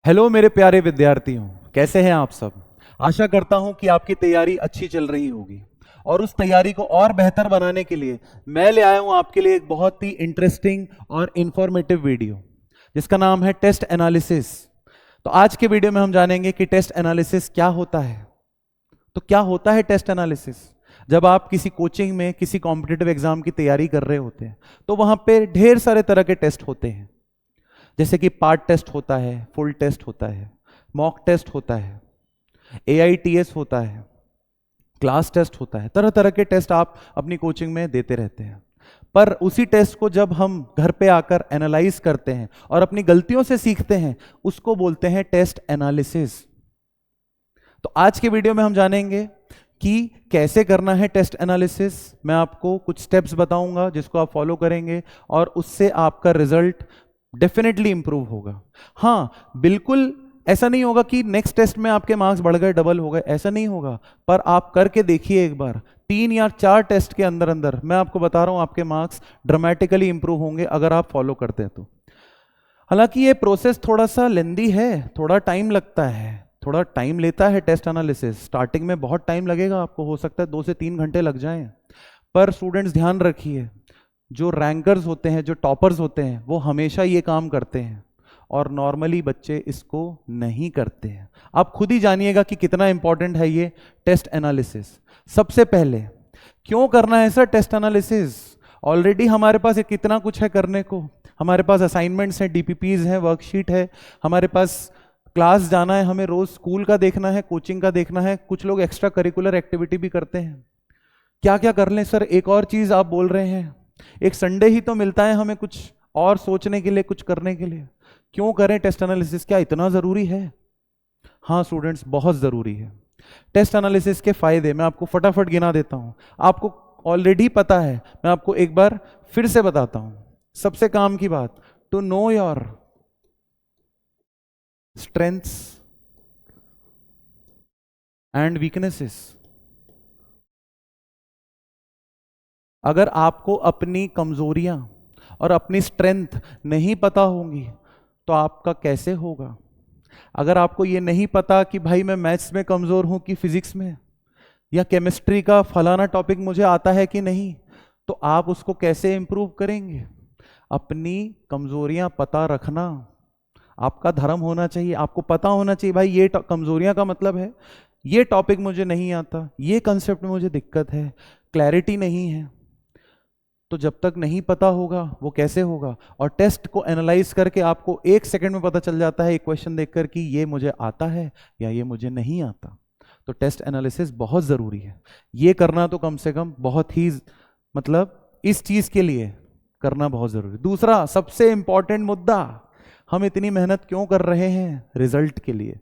Hello मेरे प्यारे विद्यार्थियों, कैसे हैं आप सब। आशा करता हूं कि आपकी तैयारी अच्छी चल रही होगी और उस तैयारी को और बेहतर बनाने के लिए मैं ले आया हूं आपके लिए एक बहुत ही इंटरेस्टिंग और इंफॉर्मेटिव वीडियो जिसका नाम है टेस्ट एनालिसिस। तो आज के वीडियो में हम जानेंगे कि टेस्ट एनालिसिस क्या होता है। तो क्या होता है टेस्ट एनालिसिस? जब आप किसी कोचिंग में किसी कॉम्पिटिटिव एग्जाम की तैयारी कर रहे होते हैं तो वहां पे ढेर सारे तरह के टेस्ट होते हैं, जैसे कि पार्ट टेस्ट होता है, फुल टेस्ट होता है, मॉक टेस्ट होता है, AITS होता है, क्लास टेस्ट होता है। तरह तरह के टेस्ट आप अपनी कोचिंग में देते रहते हैं। पर उसी टेस्ट को जब हम घर पे आकर एनालाइज करते हैं और अपनी गलतियों से सीखते हैं, उसको बोलते हैं टेस्ट एनालिसिस। तो आज के वीडियो में हम जानेंगे कि कैसे करना है टेस्ट एनालिसिस। मैं आपको कुछ स्टेप्स बताऊंगा जिसको आप फॉलो करेंगे और उससे आपका रिजल्ट डेफिनेटली इंप्रूव होगा। हाँ, बिल्कुल ऐसा नहीं होगा कि नेक्स्ट टेस्ट में आपके मार्क्स बढ़ गए, डबल हो गए, ऐसा नहीं होगा। पर आप करके देखिए एक बार, 3 या 4 टेस्ट के अंदर अंदर मैं आपको बता रहा हूं आपके मार्क्स ड्रामेटिकली इंप्रूव होंगे अगर आप फॉलो करते हैं तो। हालांकि ये प्रोसेस थोड़ा सा लेंदी है, थोड़ा टाइम लगता है, थोड़ा टाइम लेता है टेस्ट एनालिसिस। स्टार्टिंग में बहुत टाइम लगेगा आपको, हो सकता है 2 से 3 घंटे लग जाएं। पर स्टूडेंट्स ध्यान रखिए, जो रैंकर्स होते हैं, जो टॉपर्स होते हैं, वो हमेशा ये काम करते हैं और नॉर्मली बच्चे इसको नहीं करते हैं। आप खुद ही जानिएगा कि कितना इंपॉर्टेंट है ये टेस्ट एनालिसिस। सबसे पहले क्यों करना है सर टेस्ट एनालिसिस? ऑलरेडी हमारे पास ये कितना कुछ है करने को। हमारे पास असाइनमेंट्स हैं, DPPs हैं, वर्कशीट है, हमारे पास क्लास जाना है, हमें रोज स्कूल का देखना है, कोचिंग का देखना है, कुछ लोग एक्स्ट्रा करिकुलर एक्टिविटी भी करते हैं। क्या क्या कर लें सर? एक और चीज आप बोल रहे हैं, एक संडे ही तो मिलता है हमें कुछ और सोचने के लिए, कुछ करने के लिए। क्यों करें टेस्ट एनालिसिस? क्या इतना जरूरी है? हाँ स्टूडेंट्स, बहुत जरूरी है। टेस्ट एनालिसिस के फायदे मैं आपको फटाफट गिना देता हूं। आपको ऑलरेडी पता है, मैं आपको एक बार फिर से बताता हूं। सबसे काम की बात, to know your strengths and weaknesses. अगर आपको अपनी कमजोरियां और अपनी स्ट्रेंथ नहीं पता होंगी तो आपका कैसे होगा? अगर आपको ये नहीं पता कि भाई मैं मैथ्स में कमजोर हूं कि फिजिक्स में, या केमिस्ट्री का फलाना टॉपिक मुझे आता है कि नहीं, तो आप उसको कैसे इंप्रूव करेंगे? अपनी कमजोरियां पता रखना आपका धर्म होना चाहिए। आपको पता होना चाहिए भाई ये कमजोरियां का मतलब है, ये टॉपिक मुझे नहीं आता, ये कंसेप्ट में मुझे दिक्कत है, क्लैरिटी नहीं है। तो जब तक नहीं पता होगा वो कैसे होगा? और टेस्ट को एनालाइज करके आपको 1 सेकंड में पता चल जाता है एक क्वेश्चन देखकर कि ये मुझे आता है या ये मुझे नहीं आता। तो टेस्ट एनालिसिस बहुत जरूरी है। ये करना तो कम से कम बहुत ही, मतलब इस चीज के लिए करना बहुत जरूरी। दूसरा सबसे इंपॉर्टेंट मुद्दा, हम इतनी मेहनत क्यों कर रहे हैं? रिजल्ट के लिए।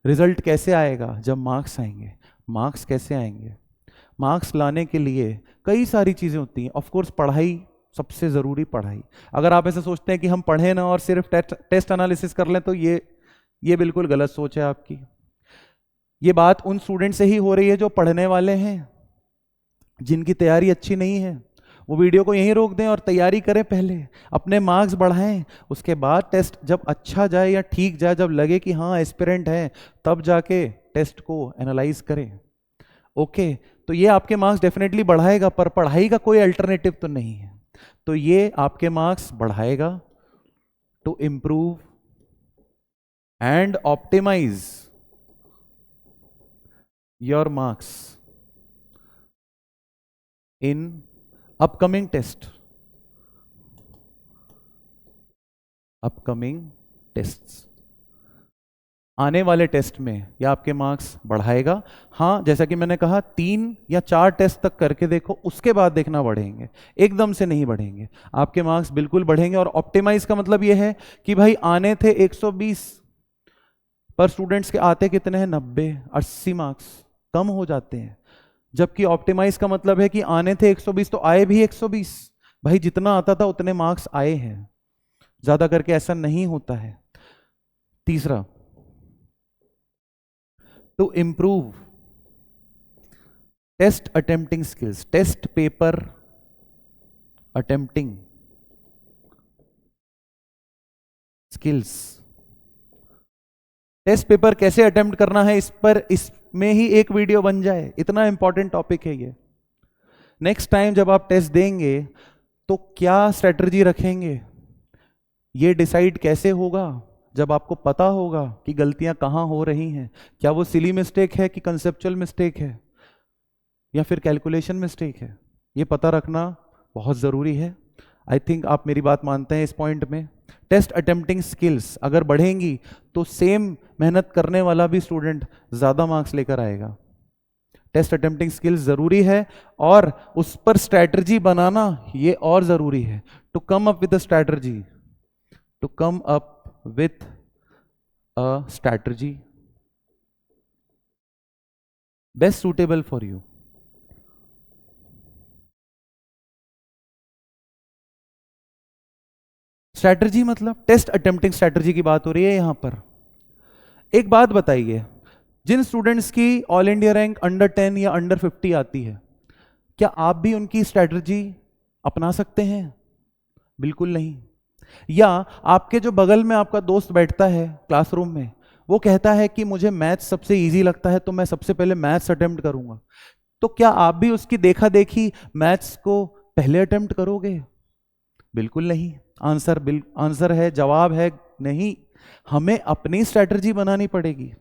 रिजल्ट कैसे आएगा? जब मार्क्स आएंगे। मार्क्स कैसे आएंगे? मार्क्स लाने के लिए कई सारी चीज़ें होती हैं। ऑफ कोर्स पढ़ाई सबसे ज़रूरी, पढ़ाई। अगर आप ऐसे सोचते हैं कि हम पढ़ें ना और सिर्फ टेस्ट एनालिसिस कर लें तो ये बिल्कुल गलत सोच है आपकी। ये बात उन स्टूडेंट से ही हो रही है जो पढ़ने वाले हैं, जिनकी तैयारी अच्छी नहीं है। वो वीडियो को यहीं रोक दें और तैयारी करें, पहले अपने मार्क्स बढ़ाएं, उसके बाद टेस्ट जब अच्छा जाए या ठीक जाए, जब लगे कि हाँ एस्पिरेंट है, तब जाके टेस्ट को एनालाइज करें। ओके, तो ये आपके मार्क्स डेफिनेटली बढ़ाएगा, पर पढ़ाई का कोई अल्टरनेटिव तो नहीं है। तो ये आपके मार्क्स बढ़ाएगा to improve and optimise your marks in upcoming test, upcoming tests. आने वाले टेस्ट में यह आपके मार्क्स बढ़ाएगा। हाँ, जैसा कि मैंने कहा 3 या 4 टेस्ट तक करके देखो, उसके बाद देखना बढ़ेंगे, एकदम से नहीं बढ़ेंगे। आपके मार्क्स बिल्कुल बढ़ेंगे। और ऑप्टिमाइज का मतलब यह है कि भाई आने थे 120, पर स्टूडेंट्स के आते कितने हैं? 90, 80 मार्क्स कम हो जाते हैं। जबकि ऑप्टिमाइज का मतलब है कि आने थे 120 तो आए भी 120। भाई जितना आता था उतने मार्क्स आए हैं, ज्यादा करके ऐसा नहीं होता है। तीसरा, to improve test attempting skills, test paper attempting skills. Test paper कैसे अटेम्प्ट करना है इस पर इसमें ही एक वीडियो बन जाए, इतना इंपॉर्टेंट टॉपिक है ये। नेक्स्ट टाइम जब आप टेस्ट देंगे तो क्या स्ट्रेटजी रखेंगे, ये डिसाइड कैसे होगा जब आपको पता होगा कि गलतियां कहां हो रही हैं। क्या वो सिली मिस्टेक है कि कंसेप्चुअल मिस्टेक है या फिर कैलकुलेशन मिस्टेक है, ये पता रखना बहुत ज़रूरी है। आई थिंक आप मेरी बात मानते हैं इस पॉइंट में। टेस्ट अटेम्प्टिंग स्किल्स अगर बढ़ेंगी तो सेम मेहनत करने वाला भी स्टूडेंट ज़्यादा मार्क्स लेकर आएगा। टेस्ट अटेम्प्टिंग स्किल्स ज़रूरी है और उस पर स्ट्रैटेजी बनाना ये और ज़रूरी है। To come up with a strategy, to come up with a strategy best suitable for you। Strategy मतलब टेस्ट अटेम्प्टिंग स्ट्रैटेजी की बात हो रही है यहां पर। एक बात बताइए, जिन स्टूडेंट्स की ऑल इंडिया रैंक अंडर 10 या अंडर 50 आती है, क्या आप भी उनकी स्ट्रैटेजी अपना सकते हैं? बिल्कुल नहीं। या आपके जो बगल में आपका दोस्त बैठता है क्लासरूम में, वो कहता है कि मुझे मैथ्स सबसे इजी लगता है तो मैं सबसे पहले मैथ्स अटेम्प्ट करूंगा, तो क्या आप भी उसकी देखा देखी मैथ्स को पहले अटेम्प्ट करोगे? बिल्कुल नहीं। आंसर है, जवाब है नहीं। हमें अपनी स्ट्रैटेजी बनानी पड़ेगी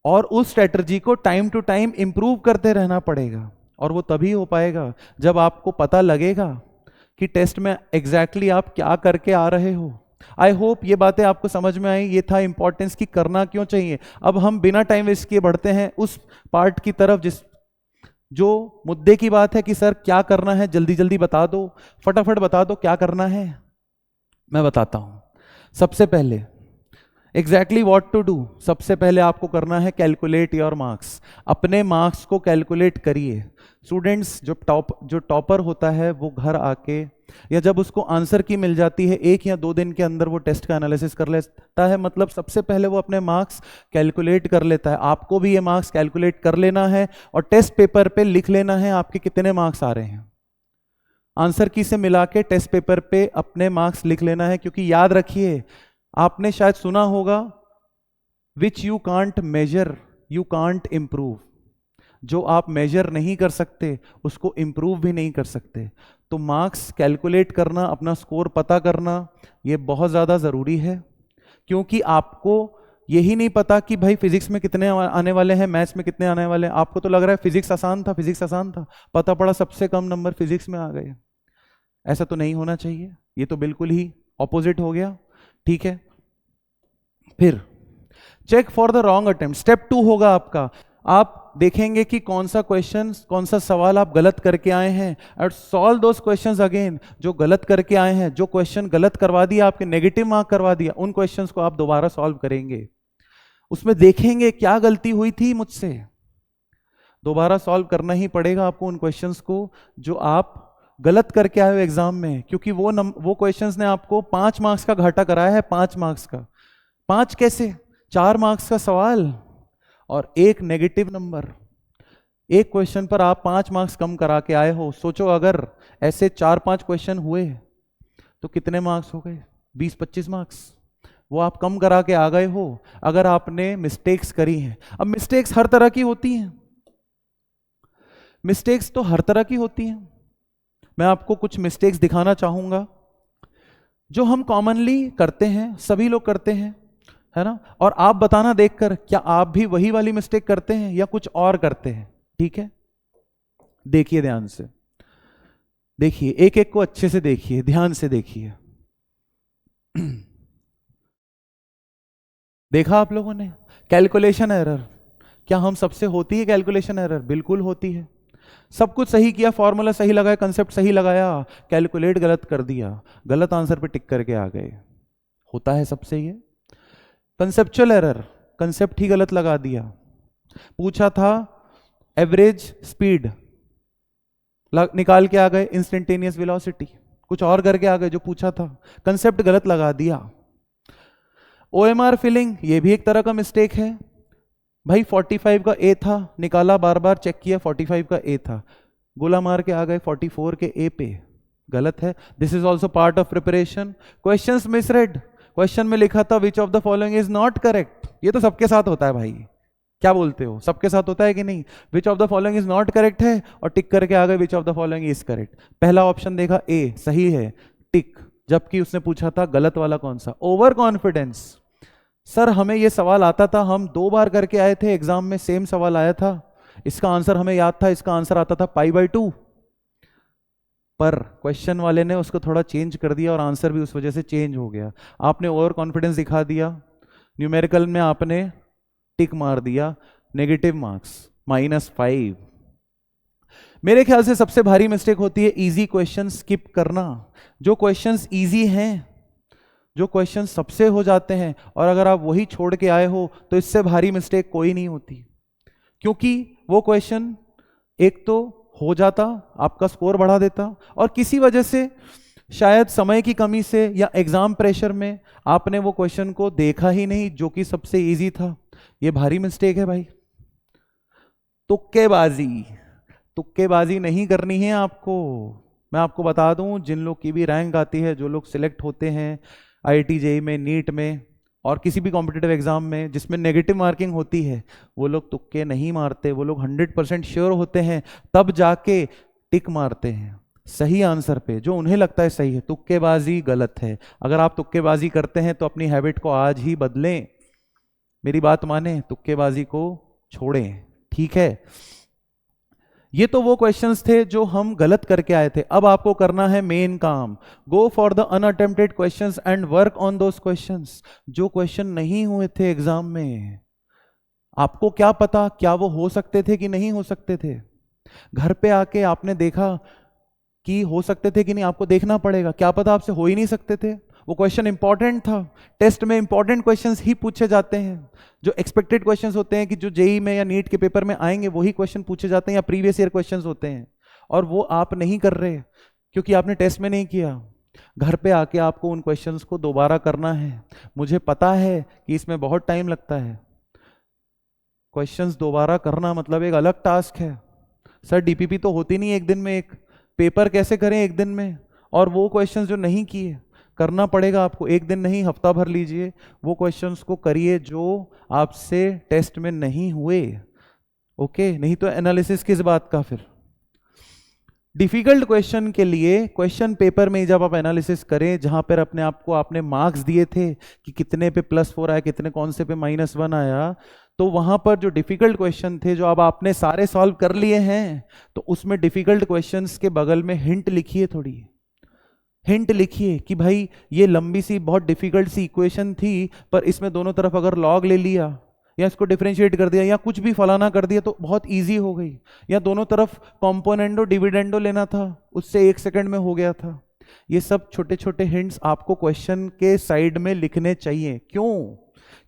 और उस स्ट्रैटेजी को टाइम टू टाइम इंप्रूव करते रहना पड़ेगा, और वो तभी हो पाएगा जब आपको पता लगेगा कि टेस्ट में एग्जैक्टली आप क्या करके आ रहे हो। आई होप ये बातें आपको समझ में आई। ये था इंपॉर्टेंस की करना क्यों चाहिए। अब हम बिना टाइम वेस्ट किए बढ़ते हैं उस पार्ट की तरफ जो मुद्दे की बात है कि सर क्या करना है, जल्दी जल्दी बता दो, फटाफट बता दो क्या करना है। मैं बताता हूं। सबसे पहले एग्जैक्टली व्हाट टू डू, सबसे पहले आपको करना है कैलकुलेट योर मार्क्स। अपने मार्क्स को कैलकुलेट करिए। स्टूडेंट्स जो टॉपर होता है वो घर आके या जब उसको आंसर की मिल जाती है 1 या 2 दिन के अंदर वो टेस्ट का एनालिसिस कर लेता है, मतलब सबसे पहले वो अपने मार्क्स कैलकुलेट कर लेता है। आपको भी ये मार्क्स कैलकुलेट कर लेना है और टेस्ट पेपर पे लिख लेना है आपके कितने मार्क्स आ रहे हैं। आंसर की से मिला के टेस्ट पेपर पे अपने मार्क्स लिख लेना है, क्योंकि याद रखिए आपने शायद सुना होगा which you can't measure you can't improve. जो आप मेजर नहीं कर सकते उसको इंप्रूव भी नहीं कर सकते। तो मार्क्स कैलकुलेट करना, अपना स्कोर पता करना, ये बहुत ज़्यादा ज़रूरी है, क्योंकि आपको यही नहीं पता कि भाई फिजिक्स में कितने आने वाले हैं, मैथ्स में कितने आने वाले हैं। आपको तो लग रहा है फिजिक्स आसान था, पता पड़ा सबसे कम नंबर फिजिक्स में आ गए। ऐसा तो नहीं होना चाहिए, ये तो बिल्कुल ही ऑपोजिट हो गया। ठीक है, फिर check for the wrong attempt. Step 2 होगा आपका, आप देखेंगे कि कौन सा सवाल आप गलत करके आए हैं और सॉल्व दोस क्वेश्चंस अगेन। जो गलत करके आए हैं, जो क्वेश्चन गलत करवा दिया, आपके नेगेटिव मार्क करवा दिया, उन क्वेश्चंस को आप दोबारा सॉल्व करेंगे। उसमें देखेंगे क्या गलती हुई थी मुझसे, दोबारा सॉल्व करना ही पड़ेगा आपको उन क्वेश्चंस को जो आप गलत करके आए हो एग्जाम में, क्योंकि वो क्वेश्चंस ने आपको 5 मार्क्स का घाटा कराया है। 5 मार्क्स का, 5 कैसे, 4 मार्क्स का सवाल और 1 नेगेटिव नंबर। एक क्वेश्चन पर आप 5 मार्क्स कम करा के आए हो। सोचो अगर ऐसे 4-5 क्वेश्चन हुए तो कितने मार्क्स हो गए, 20-25 मार्क्स। वो आप कम करा के आ गए हो अगर आपने मिस्टेक्स करी हैं। अब मिस्टेक्स हर तरह की होती हैं, मिस्टेक्स तो हर तरह की होती हैं। मैं आपको कुछ मिस्टेक्स दिखाना चाहूंगा जो हम कॉमनली करते हैं, सभी लोग करते हैं, है ना। और आप बताना देखकर क्या आप भी वही वाली मिस्टेक करते हैं या कुछ और करते हैं। ठीक है, देखिए ध्यान से, देखिए एक एक को अच्छे से देखिए, ध्यान से देखिए। देखा आप लोगों ने कैलकुलेशन एरर, क्या हम सबसे होती है कैलकुलेशन एरर? बिल्कुल होती है। सब कुछ सही किया, फॉर्मूला सही लगाया, कंसेप्ट सही लगाया, कैलकुलेट गलत कर दिया, गलत आंसर पे टिक करके आ गए। होता है सबसे ये। कंसेप्चुअल एरर, कंसेप्ट ही गलत लगा दिया। पूछा था एवरेज स्पीड, निकाल के आ गए इंस्टेंटेनियस वेलोसिटी, कुछ और करके आ गए जो पूछा था, कंसेप्ट गलत लगा दिया। ओएमआर फिलिंग, ये भी एक तरह का मिस्टेक है। भाई 45 का ए था, निकाला, बार बार चेक किया, 45 का ए था, गोला मार के आ गए 44 के ए पे, गलत है। This is also part of preparation. Questions misread, question में लिखा था which of the following is not correct, ये तो सबके साथ होता है भाई, क्या बोलते हो, सबके साथ होता है कि नहीं? Which of the following is not correct है और टिक करके आ गए which of the following is correct. पहला ऑप्शन देखा ए सही है, टिक, जबकि उसने पूछा था गलत वाला कौन सा, ओवर कॉन्फिडेंस। सर हमें ये सवाल आता था, हम 2 बार करके आए थे एग्जाम में, सेम सवाल आया था, इसका आंसर हमें याद था, इसका आंसर आता था π/2, पर क्वेश्चन वाले ने उसको थोड़ा चेंज कर दिया और आंसर भी उस वजह से चेंज हो गया। आपने ओवर कॉन्फिडेंस दिखा दिया, न्यूमेरिकल में आपने टिक मार दिया, नेगेटिव मार्क्स -5। मेरे ख्याल से सबसे भारी मिस्टेक होती है इजी क्वेश्चन स्किप करना। जो क्वेश्चंस इजी हैं, जो क्वेश्चन सबसे हो जाते हैं, और अगर आप वही छोड़ के आए हो तो इससे भारी मिस्टेक कोई नहीं होती, क्योंकि वो क्वेश्चन एक तो हो जाता, आपका स्कोर बढ़ा देता, और किसी वजह से शायद समय की कमी से या एग्जाम प्रेशर में आपने वो क्वेश्चन को देखा ही नहीं जो कि सबसे इजी था। ये भारी मिस्टेक है भाई। तुक्केबाजी, तुक्केबाजी नहीं करनी है आपको। मैं आपको बता दूं, जिन लोग की भी रैंक आती है, जो लोग सिलेक्ट होते हैं IIT JEE में, नीट में और किसी भी कॉम्पिटिटिव एग्जाम में जिसमें नेगेटिव मार्किंग होती है, वो लोग तुक्के नहीं मारते, वो लोग 100% श्योर होते हैं, तब जाके टिक मारते हैं सही आंसर पे जो उन्हें लगता है सही है। तुक्केबाजी गलत है। अगर आप तुक्केबाजी करते हैं तो अपनी हैबिट को आज ही बदलें, मेरी बात माने, तुक्केबाजी को छोड़ें, ठीक है? ये तो वो क्वेश्चंस थे जो हम गलत करके आए थे। अब आपको करना है मेन काम, go for the unattempted questions and work on those questions. जो क्वेश्चन नहीं हुए थे एग्जाम में, आपको क्या पता क्या वो हो सकते थे कि नहीं हो सकते थे? घर पे आके आपने देखा कि हो सकते थे कि नहीं, आपको देखना पड़ेगा, क्या पता आपसे हो ही नहीं सकते थे। वो क्वेश्चन इंपॉर्टेंट था, टेस्ट में इंपॉर्टेंट क्वेश्चंस ही पूछे जाते हैं, जो एक्सपेक्टेड क्वेश्चंस होते हैं कि जो जेई में या नीट के पेपर में आएंगे वही क्वेश्चन पूछे जाते हैं, या प्रीवियस ईयर क्वेश्चंस होते हैं, और वो आप नहीं कर रहे क्योंकि आपने टेस्ट में नहीं किया। घर पे आके आपको उन क्वेश्चंस को दोबारा करना है। मुझे पता है कि इसमें बहुत टाइम लगता है, क्वेश्चंस दोबारा करना मतलब एक अलग टास्क है। सर डीपीपी तो होती नहीं एक दिन में, एक पेपर कैसे करें एक दिन में? और वो क्वेश्चंस जो नहीं किए, करना पड़ेगा आपको, एक दिन नहीं हफ्ता भर लीजिए, वो क्वेश्चंस को करिए जो आपसे टेस्ट में नहीं हुए, ओके? नहीं तो एनालिसिस किस बात का फिर? डिफिकल्ट क्वेश्चन के लिए क्वेश्चन पेपर में जब आप एनालिसिस करें, जहां पर अपने आप को आपने मार्क्स दिए थे कि कितने पे +4 आया, कितने कौन से पे -1 आया, तो वहां पर जो डिफिकल्ट क्वेश्चन थे जो अब आपने सारे सॉल्व कर लिए हैं, तो उसमें डिफिकल्ट क्वेश्चंस के बगल में हिंट लिखिए, थोड़ी हिंट लिखिए कि भाई ये लंबी सी बहुत डिफिकल्ट सी इक्वेशन थी, पर इसमें दोनों तरफ अगर लॉग ले लिया या इसको डिफरेंशिएट कर दिया या कुछ भी फलाना कर दिया तो बहुत इजी हो गई, या दोनों तरफ कॉम्पोनेंडो डिविडेंडो लेना था, उससे 1 सेकंड में हो गया था। ये सब छोटे छोटे हिंट्स आपको क्वेश्चन के साइड में लिखने चाहिए। क्यों?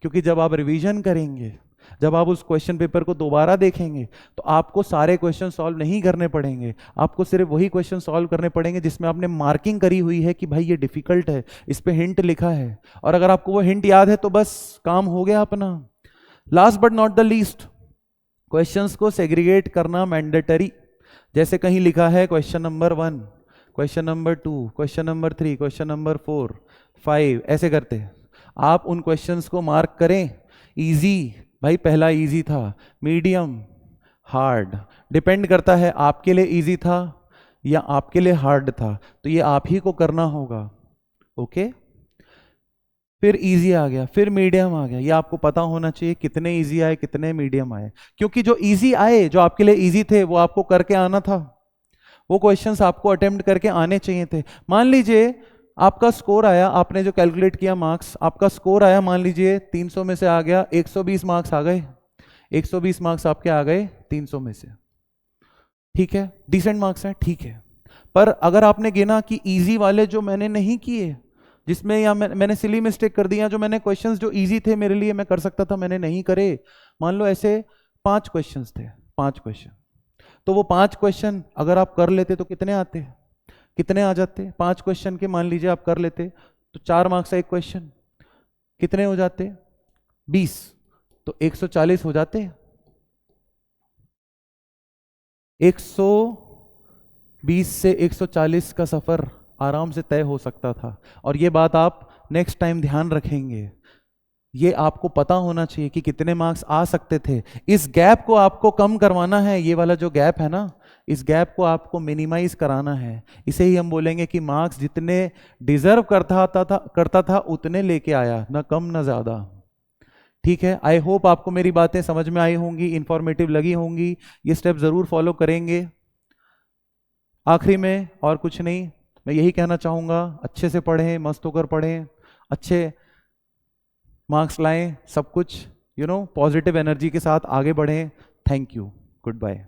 क्योंकि जब आप रिवीजन करेंगे, जब आप उस क्वेश्चन पेपर को दोबारा देखेंगे, तो आपको सारे क्वेश्चन सॉल्व नहीं करने पड़ेंगे, आपको सिर्फ वही क्वेश्चन सॉल्व करने पड़ेंगे जिसमें आपने मार्किंग करी हुई है कि भाई ये डिफिकल्ट है, इस पे हिंट लिखा है, और अगर आपको वो हिंट याद है तो बस काम हो गया अपना। Last but not the least, questions को सेग्रीगेट करना मैंडेटरी। जैसे कहीं लिखा है question number 1, question number 2, question number 3, question number 4, 5, ऐसे करते हैं आप उन क्वेश्चंस को मार्क करें। इजी, भाई पहला इजी था, मीडियम, हार्ड, डिपेंड करता है आपके लिए इजी था या आपके लिए हार्ड था, तो ये आप ही को करना होगा, ओके? फिर इजी आ गया, फिर मीडियम आ गया, ये आपको पता होना चाहिए कितने इजी आए कितने मीडियम आए, क्योंकि जो इजी आए, जो आपके लिए इजी थे, वो आपको करके आना था, वो क्वेश्चंस आपको अटेम्प्ट करके आने चाहिए थे। मान लीजिए आपका स्कोर आया, आपने जो कैलकुलेट किया मार्क्स, आपका स्कोर आया मान लीजिए 300 में से आ गया 120 मार्क्स आ गए, 120 मार्क्स आपके आ गए 300 में से, ठीक है, डिसेंट मार्क्स है, ठीक है। पर अगर आपने गिना कि इजी वाले जो मैंने नहीं किए, जिसमें या मैंने सिली मिस्टेक कर दिया, जो मैंने क्वेश्चंस जो इजी थे मेरे लिए, मैं कर सकता था, मैंने नहीं करे, मान लो ऐसे 5 क्वेश्चंस थे, 5 क्वेश्चन, तो वो 5 क्वेश्चन अगर आप कर लेते तो कितने आते, कितने आ जाते? 5 क्वेश्चन के मान लीजिए आप कर लेते तो 4 मार्क्स का एक क्वेश्चन, कितने हो जाते? 20, तो 140 हो जाते। 120 से 140 का सफर आराम से तय हो सकता था, और ये बात आप नेक्स्ट टाइम ध्यान रखेंगे। ये आपको पता होना चाहिए कि कितने मार्क्स आ सकते थे। इस गैप को आपको कम करवाना है, ये वाला जो गैप है ना, इस गैप को आपको मिनिमाइज कराना है। इसे ही हम बोलेंगे कि मार्क्स जितने डिजर्व करता था उतने लेके आया, ना कम ना ज्यादा। ठीक है, आई होप आपको मेरी बातें समझ में आई होंगी, इंफॉर्मेटिव लगी होंगी। ये स्टेप जरूर फॉलो करेंगे। आखिरी में और कुछ नहीं, मैं यही कहना चाहूंगा, अच्छे से पढ़ें, मस्त होकर पढ़ें, अच्छे मार्क्स लाएं, सब कुछ पॉजिटिव एनर्जी के साथ आगे बढ़ें। Thank you, good bye.